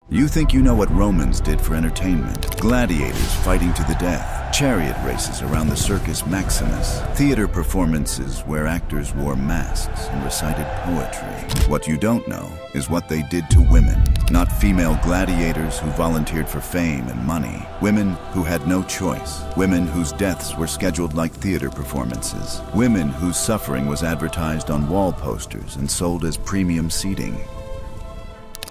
You think you know what Romans did for entertainment. Gladiators fighting to the death, chariot races around the Circus Maximus, theater performances where actors wore masks and recited poetry. What you don't know is what they did to women. Not female gladiators who volunteered for fame and money. Women who had no choice. Women whose deaths were scheduled like theater performances. Women whose suffering was advertised on wall posters and sold as premium seating.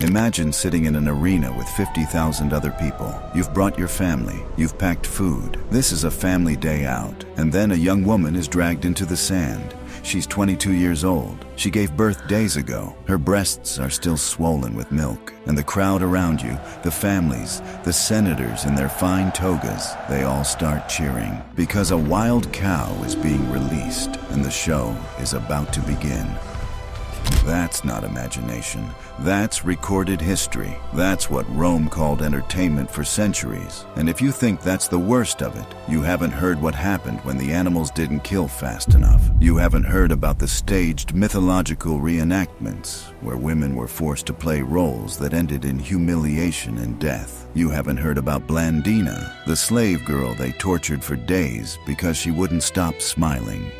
Imagine sitting in an arena with 50,000 other people. You've brought your family. You've packed food. This is a family day out. And then a young woman is dragged into the sand. She's 22 years old. She gave birth days ago. Her breasts are still swollen with milk. And the crowd around you, the families, the senators in their fine togas, they all start cheering. Because a wild cow is being released and the show is about to begin. That's not imagination. That's recorded history. That's what Rome called entertainment for centuries. And if you think that's the worst of it, you haven't heard what happened when the animals didn't kill fast enough. You haven't heard about the staged mythological reenactments where women were forced to play roles that ended in humiliation and death. You haven't heard about Blandina, the slave girl they tortured for days because she wouldn't stop smiling.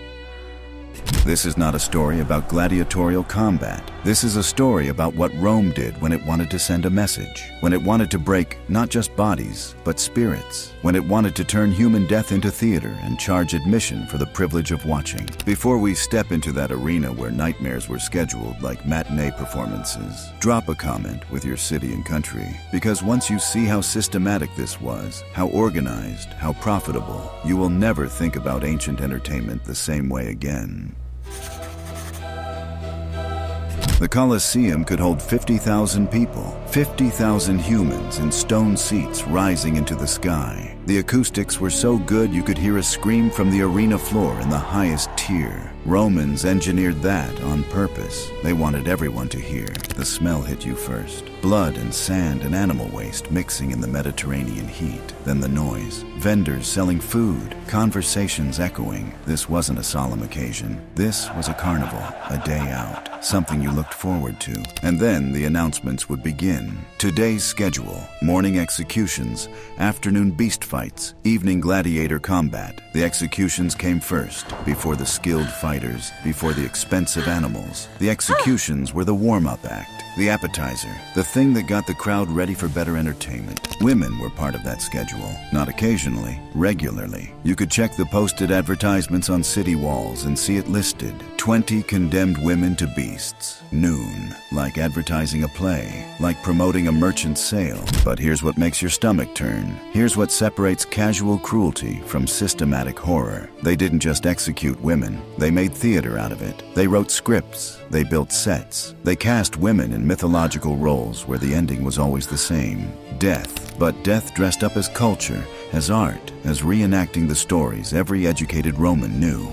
This is not a story about gladiatorial combat. This is a story about what Rome did when it wanted to send a message, when it wanted to break not just bodies, but spirits, when it wanted to turn human death into theater and charge admission for the privilege of watching. Before we step into that arena where nightmares were scheduled like matinee performances, drop a comment with your city and country, because once you see how systematic this was, how organized, how profitable, you will never think about ancient entertainment the same way again. The Colosseum could hold 50,000 people, 50,000 humans in stone seats rising into the sky. The acoustics were so good you could hear a scream from the arena floor in the highest tier. Romans engineered that on purpose. They wanted everyone to hear. The smell hit you first. Blood and sand and animal waste mixing in the Mediterranean heat. Then the noise. Vendors selling food. Conversations echoing. This wasn't a solemn occasion. This was a carnival, a day out, something you looked forward to. And then the announcements would begin. Today's schedule: morning executions, afternoon beast fights, evening gladiator combat. The executions came first, before the skilled fighters, before the expensive animals. The executions were the warm-up act, the appetizer, the thing that got the crowd ready for better entertainment. Women were part of that schedule, not occasionally, regularly. You could check the posted advertisements on city walls and see it listed. 20 condemned women to beasts. Noon, like advertising a play, like promoting a merchant sale. But here's what makes your stomach turn. Here's what separates casual cruelty from systematic horror. They didn't just execute women. They made theater out of it. They wrote scripts. They built sets. They cast women in mythological roles where the ending was always the same: death. But death dressed up as culture, as art, as reenacting the stories every educated Roman knew.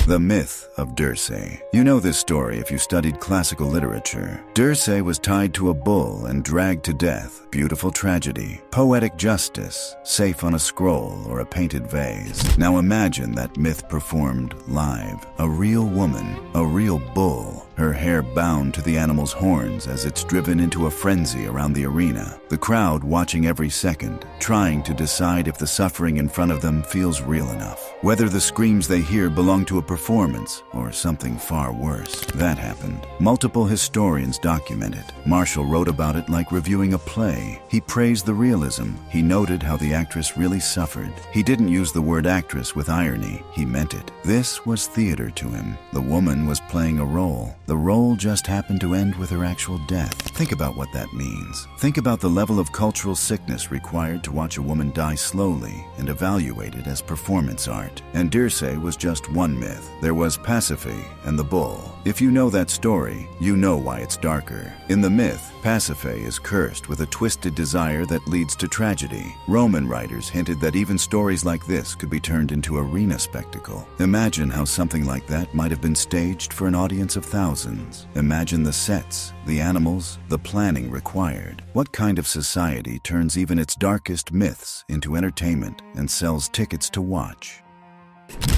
The myth of Dirce. You know this story if you studied classical literature. Dirce was tied to a bull and dragged to death. Beautiful tragedy. Poetic justice. Safe on a scroll or a painted vase. Now imagine that myth performed live. A real woman. A real bull. Her hair bound to the animal's horns as it's driven into a frenzy around the arena. The crowd watching every second, trying to decide if the suffering in front of them feels real enough. Whether the screams they hear belong to a performance or something far worse. That happened. Multiple historians document it. Marshall wrote about it like reviewing a play. He praised the realism. He noted how the actress really suffered. He didn't use the word actress with irony. He meant it. This was theater to him. The woman was playing a role. The role just happened to end with her actual death. Think about what that means. Think about the level of cultural sickness required to watch a woman die slowly and evaluate it as performance art. And Dirce was just one myth. There was Pasiphae and the bull. If you know that story, you know why it's darker. In the myth, Pasiphae is cursed with a twisted desire that leads to tragedy. Roman writers hinted that even stories like this could be turned into arena spectacle. Imagine how something like that might have been staged for an audience of thousands. Imagine the sets, the animals, the planning required. What kind of society turns even its darkest myths into entertainment and sells tickets to watch?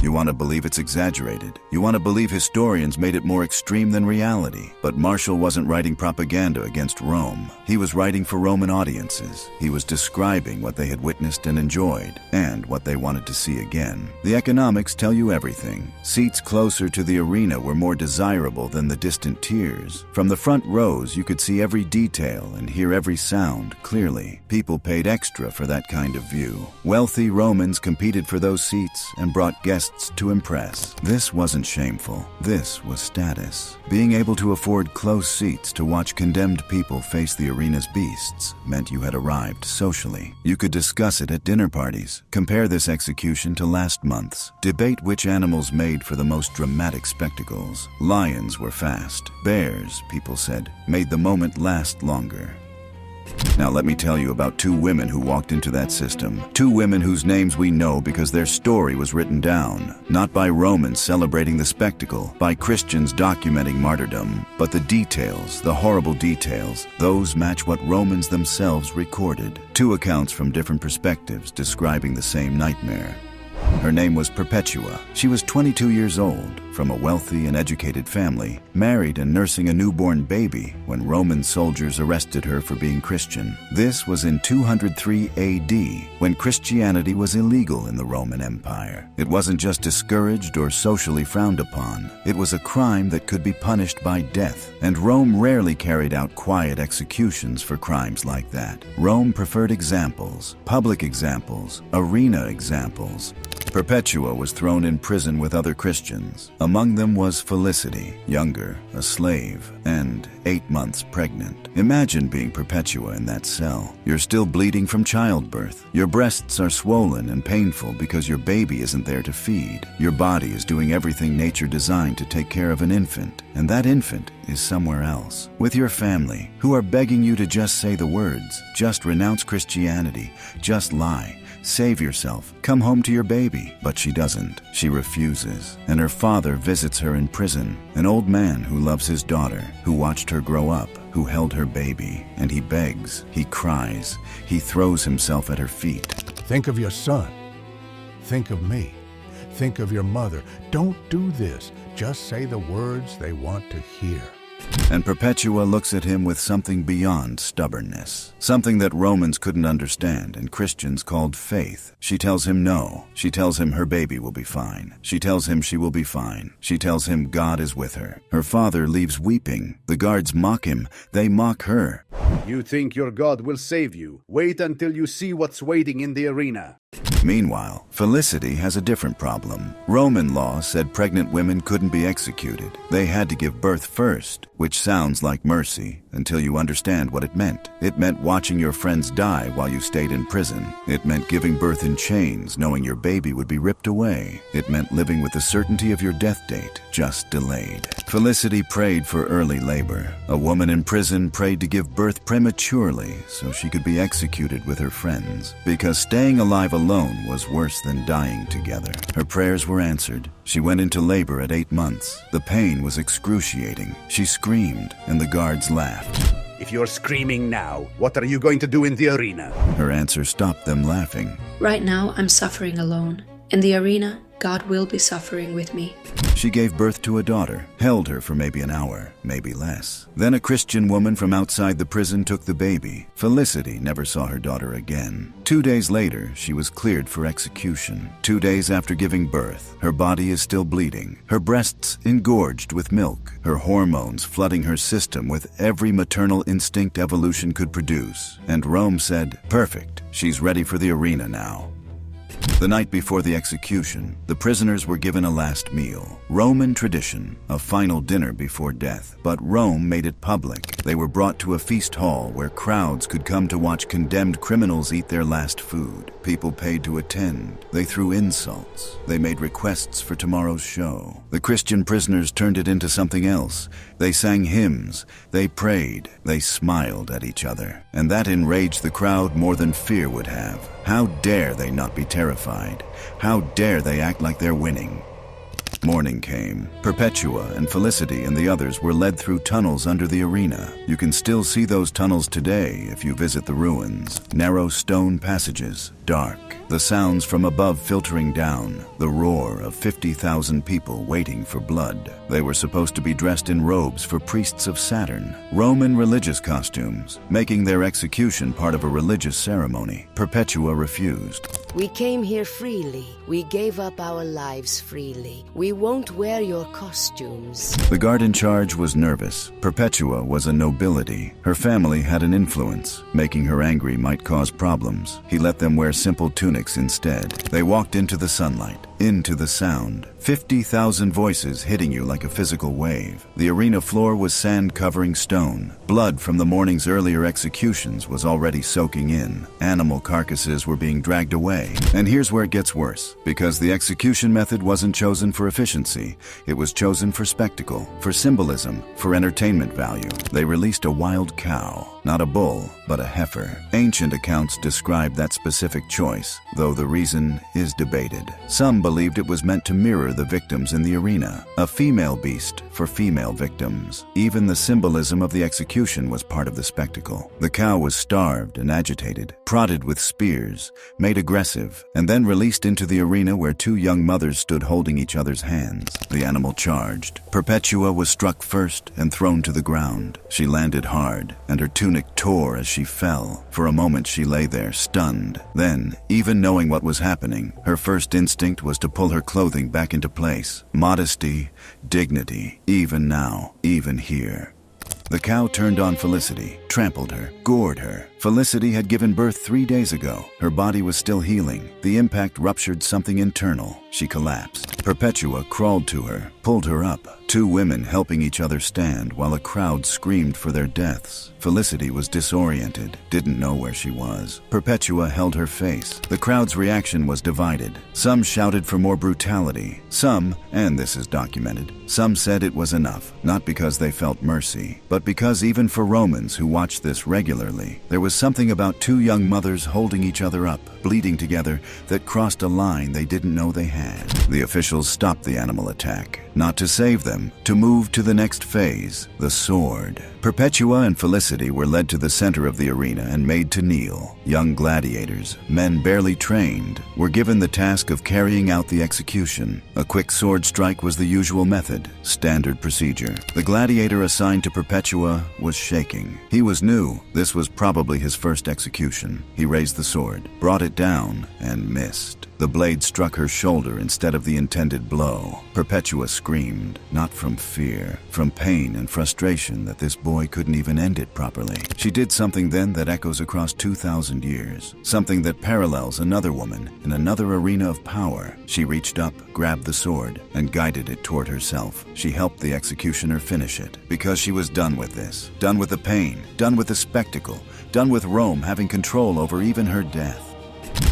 You want to believe it's exaggerated. You want to believe historians made it more extreme than reality. But Marshall wasn't writing propaganda against Rome. He was writing for Roman audiences. He was describing what they had witnessed and enjoyed, and what they wanted to see again. The economics tell you everything. Seats closer to the arena were more desirable than the distant tiers. From the front rows, you could see every detail and hear every sound clearly. People paid extra for that kind of view. Wealthy Romans competed for those seats and brought guests to impress. This wasn't shameful. This was status. Being able to afford close seats to watch condemned people face the arena's beasts meant you had arrived socially. You could discuss it at dinner parties. Compare this execution to last month's. Debate which animals made for the most dramatic spectacles. Lions were fast. Bears, people said, made the moment last longer. Now let me tell you about two women who walked into that system. Two women whose names we know because their story was written down. Not by Romans celebrating the spectacle, by Christians documenting martyrdom. But the details, the horrible details, those match what Romans themselves recorded. Two accounts from different perspectives describing the same nightmare. Her name was Perpetua. She was 22 years old, from a wealthy and educated family, married and nursing a newborn baby when Roman soldiers arrested her for being Christian. This was in 203 AD, when Christianity was illegal in the Roman Empire. It wasn't just discouraged or socially frowned upon. It was a crime that could be punished by death, and Rome rarely carried out quiet executions for crimes like that. Rome preferred examples, public examples, arena examples. Perpetua was thrown in prison with other Christians. Among them was Felicity, younger, a slave, and 8 months pregnant. Imagine being Perpetua in that cell. You're still bleeding from childbirth. Your breasts are swollen and painful because your baby isn't there to feed. Your body is doing everything nature designed to take care of an infant, and that infant is somewhere else, with your family, who are begging you to just say the words, just renounce Christianity, just lie. Save yourself. Come home to your baby. But she doesn't. She refuses. And her father visits her in prison. An old man who loves his daughter, who watched her grow up, who held her baby. And he begs. He cries. He throws himself at her feet. Think of your son. Think of me. Think of your mother. Don't do this. Just say the words they want to hear. And Perpetua looks at him with something beyond stubbornness, something that Romans couldn't understand and Christians called faith. She tells him no. She tells him her baby will be fine. She tells him she will be fine. She tells him God is with her. Her father leaves weeping. The guards mock him. They mock her. You think your God will save you? Wait until you see what's waiting in the arena. Meanwhile, Felicity has a different problem. Roman law said pregnant women couldn't be executed. They had to give birth first, which sounds like mercy until you understand what it meant. It meant watching your friends die while you stayed in prison. It meant giving birth in chains, knowing your baby would be ripped away. It meant living with the certainty of your death date, just delayed. Felicity prayed for early labor. A woman in prison prayed to give birth prematurely so she could be executed with her friends, because staying alive alone was worse than dying together. Her prayers were answered. She went into labor at 8 months. The pain was excruciating. She screamed, and the guards laughed. If you're screaming now, what are you going to do in the arena? Her answer stopped them laughing. Right now, I'm suffering alone. In the arena, God will be suffering with me. She gave birth to a daughter, held her for maybe an hour, maybe less. Then a Christian woman from outside the prison took the baby. Felicity never saw her daughter again. 2 days later, she was cleared for execution. 2 days after giving birth, her body is still bleeding, her breasts engorged with milk, her hormones flooding her system with every maternal instinct evolution could produce. And Rome said, perfect, she's ready for the arena now. The night before the execution, the prisoners were given a last meal. Roman tradition, a final dinner before death. But Rome made it public. They were brought to a feast hall where crowds could come to watch condemned criminals eat their last food. People paid to attend. They threw insults. They made requests for tomorrow's show. The Christian prisoners turned it into something else. They sang hymns. They prayed. They smiled at each other. And that enraged the crowd more than fear would have. How dare they not be terrified? How dare they act like they're winning? Morning came. Perpetua and Felicity and the others were led through tunnels under the arena. You can still see those tunnels today if you visit the ruins. Narrow stone passages, dark. The sounds from above filtering down, the roar of 50,000 people waiting for blood. They were supposed to be dressed in robes for priests of Saturn, Roman religious costumes, making their execution part of a religious ceremony. Perpetua refused. We came here freely. We gave up our lives freely. We won't wear your costumes. The guard in charge was nervous. Perpetua was a nobility. Her family had an influence. Making her angry might cause problems. He let them wear simple tunics instead. They walked into the sunlight, into the sound. 50,000 voices hitting you like a physical wave. The arena floor was sand-covering stone. Blood from the morning's earlier executions was already soaking in. Animal carcasses were being dragged away. And here's where it gets worse. Because the execution method wasn't chosen for efficiency, it was chosen for spectacle, for symbolism, for entertainment value. They released a wild cow. Not a bull, but a heifer. Ancient accounts describe that specific choice, though the reason is debated. Some believed it was meant to mirror the victims in the arena, a female beast for female victims. Even the symbolism of the execution was part of the spectacle. The cow was starved and agitated, prodded with spears, made aggressive, and then released into the arena where two young mothers stood holding each other's hands. The animal charged. Perpetua was struck first and thrown to the ground. She landed hard, and her tunic tore as she fell. For a moment she lay there, stunned. Then, even knowing what was happening, her first instinct was to pull her clothing back into place. Modesty, dignity, even now, even here. The cow turned on Felicity, trampled her, gored her. Felicity had given birth 3 days ago. Her body was still healing. The impact ruptured something internal. She collapsed. Perpetua crawled to her, pulled her up. Two women helping each other stand while a crowd screamed for their deaths. Felicity was disoriented, didn't know where she was. Perpetua held her face. The crowd's reaction was divided. Some shouted for more brutality. Some, and this is documented, some said it was enough, not because they felt mercy, but because even for Romans who watched this regularly, there was something about two young mothers holding each other up, bleeding together, that crossed a line they didn't know they had. The officials stopped the animal attack, not to save them, to move to the next phase, the sword. Perpetua and Felicity were led to the center of the arena and made to kneel. Young gladiators, men barely trained, were given the task of carrying out the execution. A quick sword strike was the usual method, standard procedure. The gladiator assigned to Perpetua was shaking. He was new. This was probably his first execution. He raised the sword, brought it down, and missed. The blade struck her shoulder instead of the intended blow. Perpetua screamed, not from fear, from pain and frustration that this boy couldn't even end it properly. She did something then that echoes across 2,000 years, something that parallels another woman in another arena of power. She reached up, grabbed the sword, and guided it toward herself. She helped the executioner finish it, because she was done with this, done with the pain, done with the spectacle, done with Rome having control over even her death.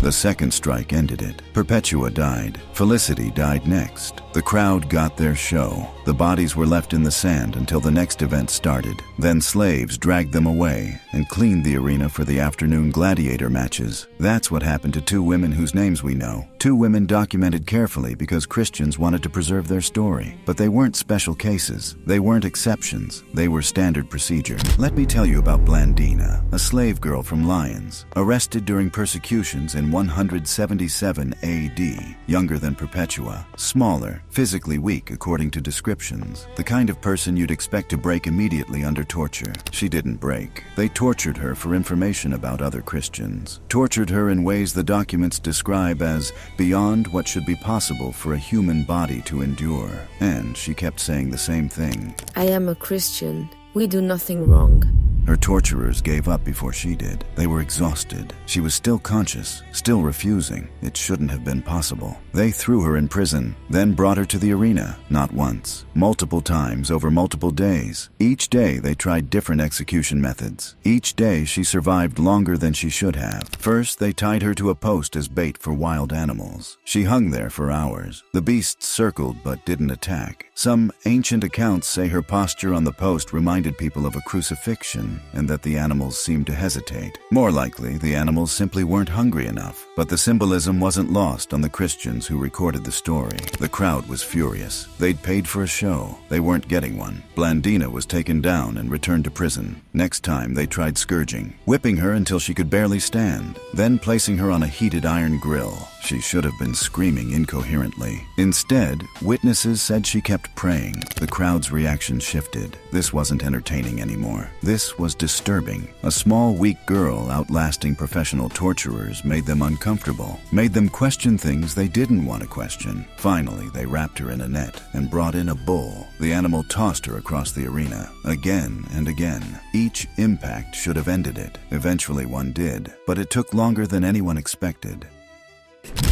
The second strike ended it. Perpetua died. Felicity died next. The crowd got their show. The bodies were left in the sand until the next event started. Then slaves dragged them away and cleaned the arena for the afternoon gladiator matches. That's what happened to two women whose names we know. Two women documented carefully because Christians wanted to preserve their story. But they weren't special cases. They weren't exceptions. They were standard procedure. Let me tell you about Blandina, a slave girl from Lyons, arrested during persecutions in 177 AD, younger than Perpetua, smaller, physically weak according to descriptions, the kind of person you'd expect to break immediately under torture. She didn't break. They tortured her for information about other Christians, tortured her in ways the documents describe as beyond what should be possible for a human body to endure. And she kept saying the same thing. I am a Christian. We do nothing wrong. Her torturers gave up before she did. They were exhausted. She was still conscious, still refusing. It shouldn't have been possible. They threw her in prison, then brought her to the arena, not once, multiple times over multiple days. Each day they tried different execution methods. Each day she survived longer than she should have. First, they tied her to a post as bait for wild animals. She hung there for hours. The beasts circled but didn't attack. Some ancient accounts say her posture on the post reminded people of a crucifixion. down, and that the animals seemed to hesitate. More likely, the animals simply weren't hungry enough. But the symbolism wasn't lost on the Christians who recorded the story. The crowd was furious. They'd paid for a show. They weren't getting one. Blandina was taken down and returned to prison. Next time, they tried scourging, whipping her until she could barely stand, then placing her on a heated iron grill. She should have been screaming incoherently. Instead, witnesses said she kept praying. The crowd's reaction shifted. This wasn't entertaining anymore. This was disturbing. A small, weak girl outlasting professional torturers made them uncomfortable, made them question things they didn't want to question. Finally, they wrapped her in a net and brought in a bull. The animal tossed her across the arena, again and again. Each impact should have ended it. Eventually one did, but it took longer than anyone expected.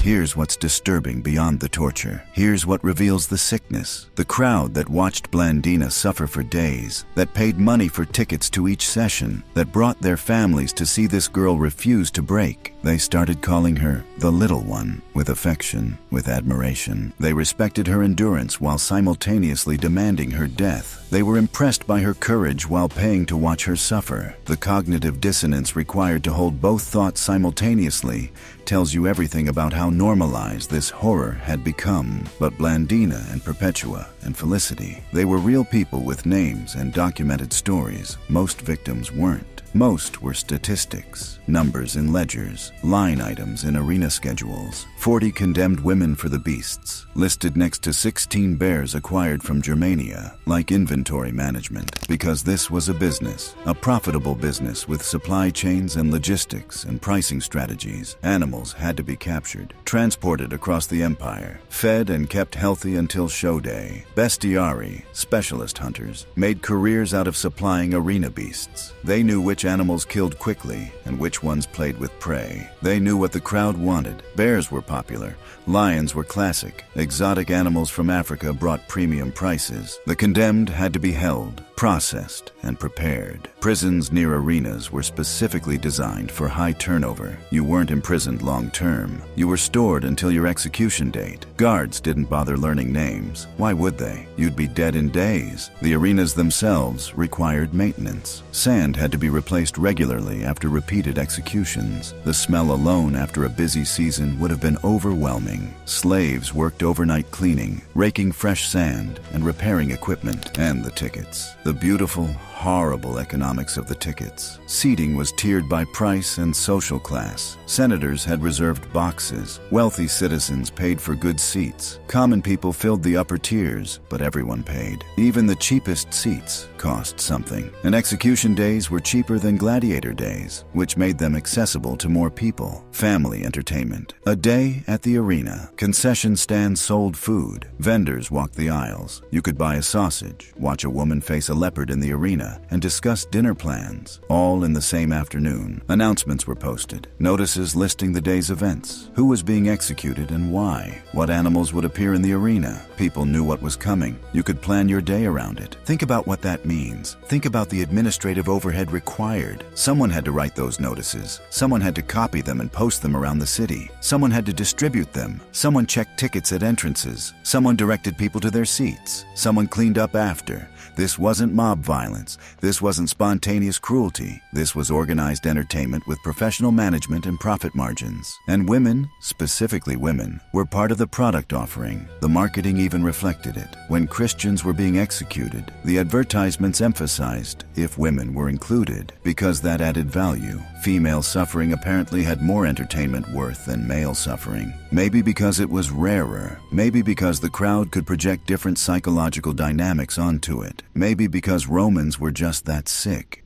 Here's what's disturbing beyond the torture. Here's what reveals the sickness. The crowd that watched Blandina suffer for days, that paid money for tickets to each session, that brought their families to see this girl refuse to break. They started calling her the Little One, with affection, with admiration. They respected her endurance while simultaneously demanding her death. They were impressed by her courage while paying to watch her suffer. The cognitive dissonance required to hold both thoughts simultaneously tells you everything about how normalized this horror had become. But Blandina and Perpetua and Felicity, they were real people with names and documented stories. Most victims weren't. Most were statistics, numbers in ledgers, line items in arena schedules, 40 condemned women for the beasts, listed next to 16 bears acquired from Germania, like inventory management, because this was a business, a profitable business with supply chains and logistics and pricing strategies. Animals had to be captured, transported across the empire, fed and kept healthy until show day. Bestiari, specialist hunters, made careers out of supplying arena beasts. They knew which animals killed quickly and which ones played with prey. They knew what the crowd wanted. Bears were popular. Lions were classic. Exotic animals from Africa brought premium prices. The condemned had to be held, processed, and prepared. Prisons near arenas were specifically designed for high turnover. You weren't imprisoned long term. You were stored until your execution date. Guards didn't bother learning names. Why would they? You'd be dead in days. The arenas themselves required maintenance. Sand had to be replaced regularly after repeated executions. The smell alone after a busy season would have been overwhelming. Slaves worked overnight cleaning, raking fresh sand, and repairing equipment, and the tickets. The beautiful, horrible economics of the tickets. Seating was tiered by price and social class. Senators had reserved boxes. Wealthy citizens paid for good seats. Common people filled the upper tiers, but everyone paid. Even the cheapest seats cost something. And execution days were cheaper than gladiator days, which made them accessible to more people. Family entertainment. A day at the arena. Concession stands sold food. Vendors walked the aisles. You could buy a sausage, watch a woman face a leopard in the arena, and discuss dinner plans, all in the same afternoon. Announcements were posted, notices listing the day's events, who was being executed and why, what animals would appear in the arena. People knew what was coming. You could plan your day around it. Think about what that means. Think about the administrative overhead required. Someone had to write those notices. Someone had to copy them and post them around the city. Someone had to distribute them. Someone checked tickets at entrances. Someone directed people to their seats. Someone cleaned up after. This wasn't mob violence. This wasn't spontaneous cruelty. This was organized entertainment with professional management and profit margins. And women, specifically women, were part of the product offering. The marketing even reflected it. When Christians were being executed, the advertisements emphasized if women were included, because that added value. Female suffering apparently had more entertainment worth than male suffering. Maybe because it was rarer. Maybe because the crowd could project different psychological dynamics onto it. Maybe because Romans were just that sick.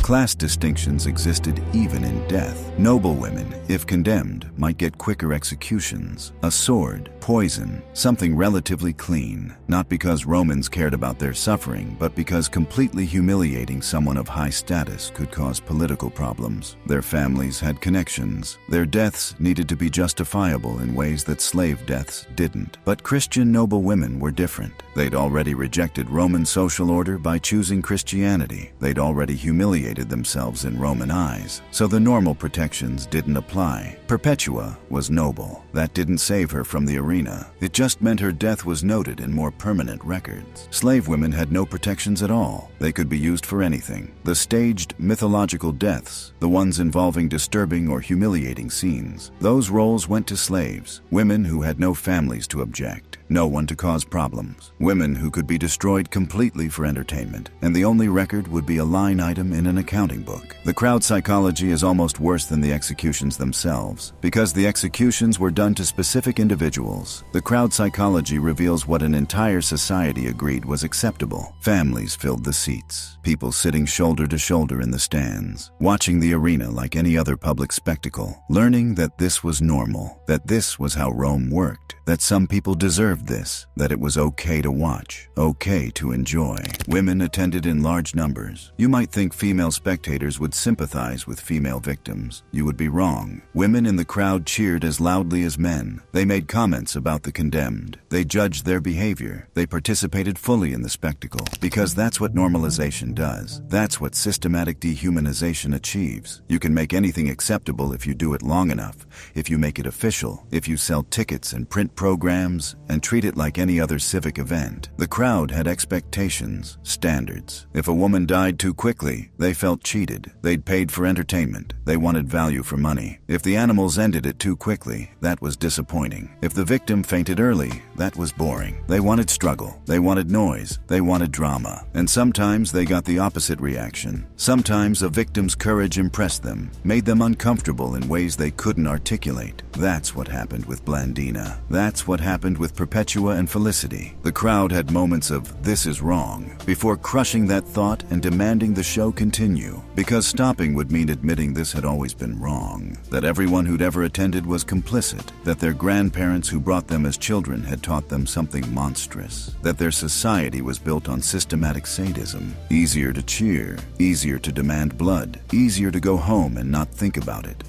Class distinctions existed even in death. Noble women, if condemned, might get quicker executions. A sword, poison, something relatively clean. Not because Romans cared about their suffering, but because completely humiliating someone of high status could cause political problems. Their families had connections. Their deaths needed to be justifiable in ways that slave deaths didn't. But Christian noble women were different. They'd already rejected Roman social order by choosing Christianity. They'd already humiliated themselves in Roman eyes, so the normal protections didn't apply. Perpetua was noble. That didn't save her from the arena. arena. It just meant her death was noted in more permanent records. Slave women had no protections at all. They could be used for anything. The staged mythological deaths, the ones involving disturbing or humiliating scenes, those roles went to slaves, women who had no families to object, no one to cause problems, women who could be destroyed completely for entertainment, and the only record would be a line item in an accounting book. The crowd psychology is almost worse than the executions themselves. Because the executions were done to specific individuals, the crowd psychology reveals what an entire society agreed was acceptable. Families filled the seats, people sitting shoulder to shoulder in the stands, watching the arena like any other public spectacle, learning that this was normal, that this was how Rome worked, that some people deserved this, that it was okay to watch, okay to enjoy. Women attended in large numbers. You might think female spectators would sympathize with female victims. You would be wrong. Women in the crowd cheered as loudly as men. They made comments about the condemned. They judged their behavior. They participated fully in the spectacle, because that's what normalization does. That's what systematic dehumanization achieves. You can make anything acceptable if you do it long enough, if you make it official, if you sell tickets and print programs and treat it like any other civic event. The crowd had expectations, standards. If a woman died too quickly, they felt cheated. They'd paid for entertainment. They wanted value for money. If the animals ended it too quickly, that was disappointing. If the victim fainted early, that was boring. They wanted struggle. They wanted noise. They wanted drama. And sometimes they got the opposite reaction. Sometimes a victim's courage impressed them, made them uncomfortable in ways they couldn't articulate. That's what happened with Blandina. That's what happened with Perpetua and Felicity. The crowd had moments of "this is wrong" before crushing that thought and demanding the show continue, because stopping would mean admitting this had always been wrong, that everyone who'd ever attended was complicit, that their grandparents who brought them as children had taught them something monstrous, that their society was built on systematic sadism. Easier to cheer, easier to demand blood, easier to go home and not think about it.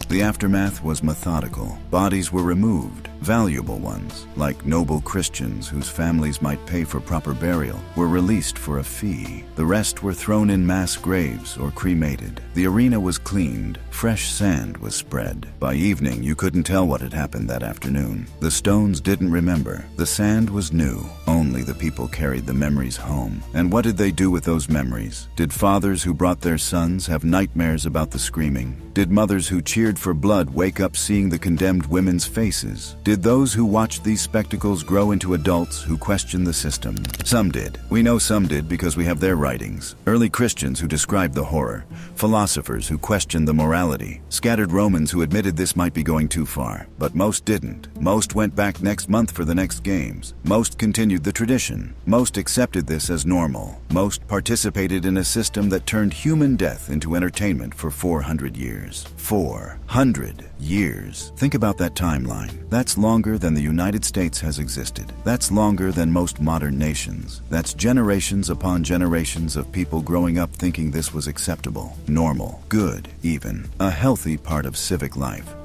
The aftermath was methodical. Bodies were removed, valuable ones, like noble Christians whose families might pay for proper burial, were released for a fee. The rest were thrown in mass graves or cremated. The arena was cleaned. Fresh sand was spread. By evening, you couldn't tell what had happened that afternoon. The stones didn't remember. The sand was new. Only the people carried the memories home. And what did they do with those memories? Did fathers who brought their sons have nightmares about the screaming? Did mothers who cheered for blood wake up seeing the condemned women's faces? Did those who watched these spectacles grow into adults who questioned the system? Some did. We know some did because we have their writings. Early Christians who described the horror, philosophers who questioned the morality, scattered Romans who admitted this might be going too far. But most didn't. Most went back next month for the next games. Most continued the tradition. Most accepted this as normal. Most participated in a system that turned human death into entertainment for 400 years. 400 years. Think about that timeline. That's longer than the United States has existed. That's longer than most modern nations. That's generations upon generations of people growing up thinking this was acceptable, normal, good, even, a healthy part of civic life.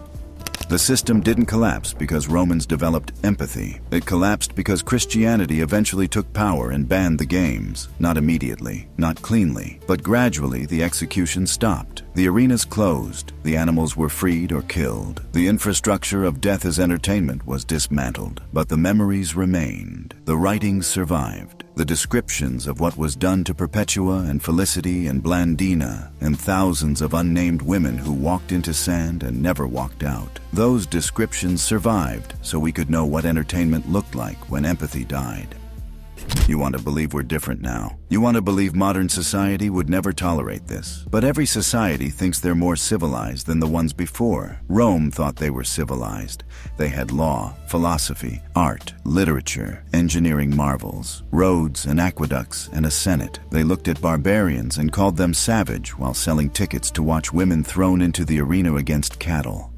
The system didn't collapse because Romans developed empathy. It collapsed because Christianity eventually took power and banned the games. Not immediately, not cleanly, but gradually the execution stopped. The arenas closed. The animals were freed or killed. The infrastructure of death as entertainment was dismantled. But the memories remained. The writings survived. The descriptions of what was done to Perpetua and Felicity and Blandina and thousands of unnamed women who walked into sand and never walked out. Those descriptions survived so we could know what entertainment looked like when empathy died. You want to believe we're different now. You want to believe modern society would never tolerate this. But every society thinks they're more civilized than the ones before. Rome thought they were civilized. They had law, philosophy, art, literature, engineering marvels, roads and aqueducts, and a senate. They looked at barbarians and called them savage while selling tickets to watch women thrown into the arena against cattle.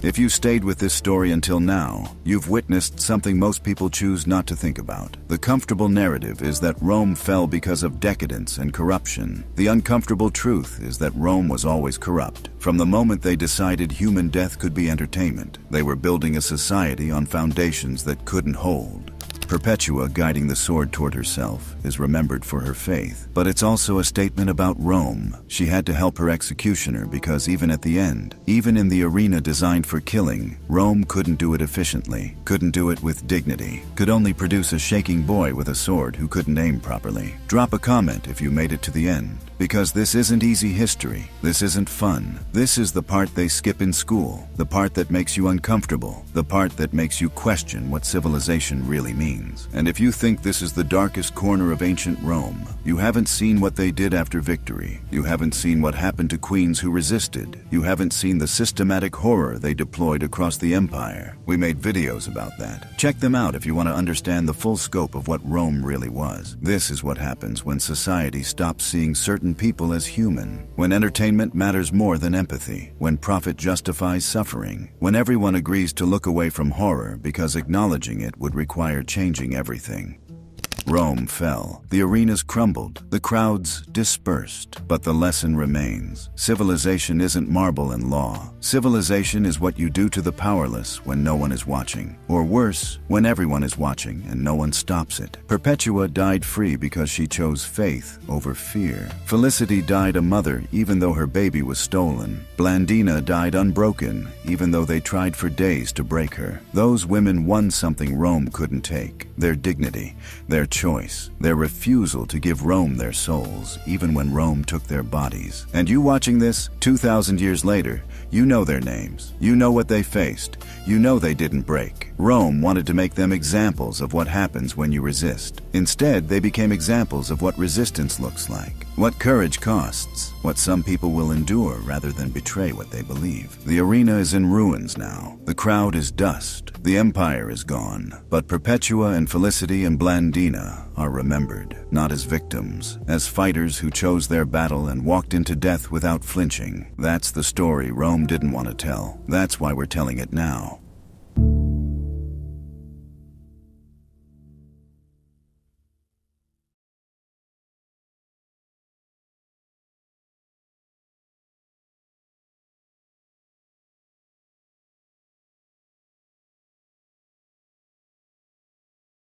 If you stayed with this story until now, you've witnessed something most people choose not to think about. The comfortable narrative is that Rome fell because of decadence and corruption. The uncomfortable truth is that Rome was always corrupt. From the moment they decided human death could be entertainment, they were building a society on foundations that couldn't hold. Perpetua, guiding the sword toward herself, is remembered for her faith, but it's also a statement about Rome. She had to help her executioner because even at the end, even in the arena designed for killing, Rome couldn't do it efficiently, couldn't do it with dignity, could only produce a shaking boy with a sword who couldn't aim properly. Drop a comment if you made it to the end, because this isn't easy history. This isn't fun. This is the part they skip in school, the part that makes you uncomfortable, the part that makes you question what civilization really means. And if you think this is the darkest corner of ancient Rome, you haven't seen what they did after victory. You haven't seen what happened to queens who resisted. You haven't seen the systematic horror they deployed across the empire. We made videos about that. Check them out if you want to understand the full scope of what Rome really was. This is what happens when society stops seeing certain people as human, when entertainment matters more than empathy, when profit justifies suffering, when everyone agrees to look away from horror because acknowledging it would require changing everything. Rome fell. The arenas crumbled. The crowds dispersed. But the lesson remains. Civilization isn't marble and law. Civilization is what you do to the powerless when no one is watching. Or worse, when everyone is watching and no one stops it. Perpetua died free because she chose faith over fear. Felicity died a mother even though her baby was stolen. Blandina died unbroken even though they tried for days to break her. Those women won something Rome couldn't take. Their dignity, their choice, their refusal to give Rome their souls, even when Rome took their bodies. And you watching this, 2,000 years later, you know their names. You know what they faced. You know they didn't break. Rome wanted to make them examples of what happens when you resist. Instead, they became examples of what resistance looks like, what courage costs, what some people will endure rather than betray what they believe. The arena is in ruins now. The crowd is dust. The empire is gone. But Perpetua and Felicity and Blandina are remembered, not as victims, as fighters who chose their battle and walked into death without flinching. That's the story Rome didn't want to tell. That's why we're telling it now.